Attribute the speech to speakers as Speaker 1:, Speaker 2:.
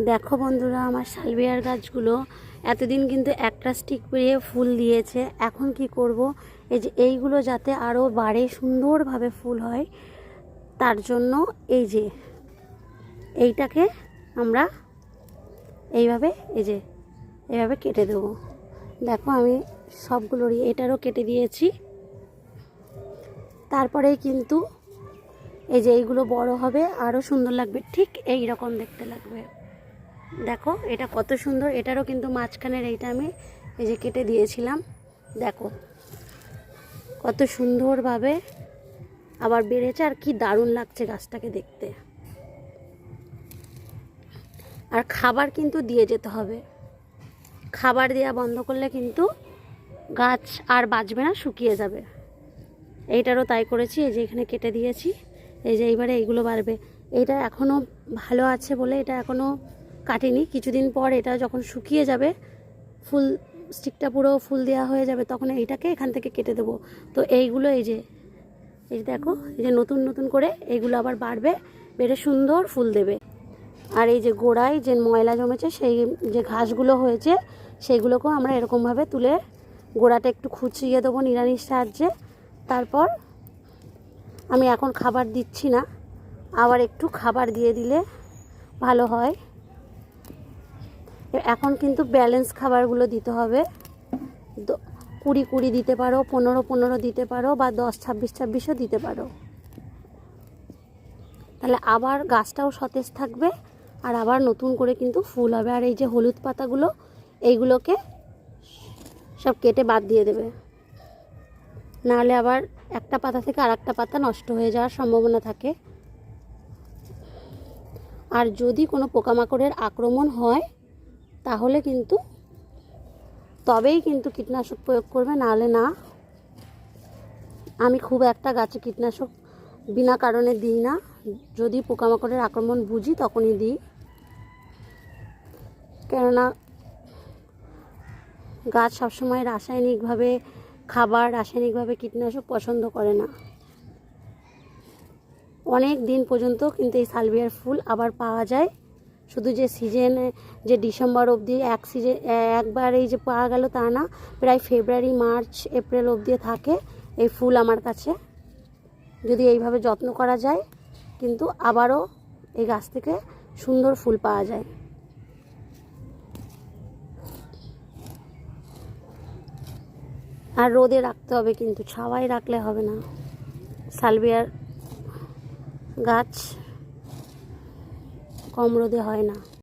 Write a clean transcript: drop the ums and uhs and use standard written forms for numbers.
Speaker 1: দেখো বন্ধুরা, আমার সালভিয়ার গাছগুলো এতদিন কিন্তু একটা স্টিক পেরিয়ে ফুল দিয়েছে। এখন কি করব, এই যে এইগুলো যাতে আরও বাড়ে, সুন্দরভাবে ফুল হয়, তার জন্য এই যে এইটাকে আমরা এইভাবে এইভাবে কেটে দেবো। দেখো আমি সবগুলোরই এটারও কেটে দিয়েছি। তারপরেই কিন্তু এই যে এইগুলো বড় হবে, আরও সুন্দর লাগবে, ঠিক এই রকম দেখতে লাগবে। দেখো এটা কত সুন্দর, এটারও কিন্তু মাঝখানের এইটা আমি এই যে কেটে দিয়েছিলাম। দেখো কত সুন্দরভাবে আবার বেড়েছে, আর কি দারুণ লাগছে গাছটাকে দেখতে। আর খাবার কিন্তু দিয়ে যেতে হবে, খাবার দেওয়া বন্ধ করলে কিন্তু গাছ আর বাঁচবে না, শুকিয়ে যাবে। এইটারও তাই করেছি, এই যে এখানে কেটে দিয়েছি। এই যে এইবারে এইগুলো বাড়বে। এইটা এখনও ভালো আছে বলে এটা এখনও কাটিনি। কিছুদিন পর এটা যখন শুকিয়ে যাবে, ফুল স্টিকটা পুরো ফুল দেওয়া হয়ে যাবে, তখন এইটাকে এখান থেকে কেটে দেবো। তো এইগুলো এই যে দেখো, এই যে নতুন নতুন করে এইগুলো আবার বাড়বে, বেড়ে সুন্দর ফুল দেবে। আর এই যে গোড়ায় যে ময়লা জমেছে, সেই যে ঘাসগুলো হয়েছে, সেইগুলোকেও আমরা এরকমভাবে তুলে গোড়াটা একটু খুঁচিয়ে দেবো নিড়ানির সাহায্যে। তারপর আমি এখন খাবার দিচ্ছি না, আবার একটু খাবার দিয়ে দিলে ভালো হয়। এখন কিন্তু ব্যালেন্স খাবারগুলো দিতে হবে। 20-20 দিতে পারো, 15-15 দিতে পারো, বা 10-26-26ও দিতে পারো। তাহলে আবার গাছটাও সতেজ থাকবে, আর আবার নতুন করে কিন্তু ফুল হবে। আর এই যে হলুদ পাতাগুলো, এইগুলোকে সব কেটে বাদ দিয়ে দেবে, নাহলে আবার একটা পাতা থেকে আর একটা পাতা নষ্ট হয়ে যাওয়ার সম্ভাবনা থাকে। আর যদি কোনো পোকামাকড়ের আক্রমণ হয়, তাহলে কিন্তু তবেই কিন্তু কীটনাশক প্রয়োগ করবে, নাহলে না। আমি খুব একটা গাছে কীটনাশক বিনা কারণে দিই না, যদি পোকামাকড়ের আক্রমণ বুঝি তখনই দিই। কেননা গাছ সবসময় রাসায়নিকভাবে খাবার, রাসায়নিকভাবে কীটনাশক পছন্দ করে না। অনেক দিন পর্যন্ত কিন্তু এই সালভিয়ার ফুল আবার পাওয়া যায়। শুধু যে সিজনে যে ডিসেম্বর অবধি একবার এই যে পাওয়া গেল তা না, প্রায় ফেব্রুয়ারি, মার্চ, এপ্রিল অবধি থাকে এই ফুল আমার কাছে। যদি এইভাবে যত্ন করা যায়, কিন্তু আবারও এই গাছ থেকে সুন্দর ফুল পাওয়া যায়। আর রোদে রাখতে হবে, কিন্তু ছাওয়ায় রাখলে হবে না। সালভিয়ার গাছ কম রোদে হয় না।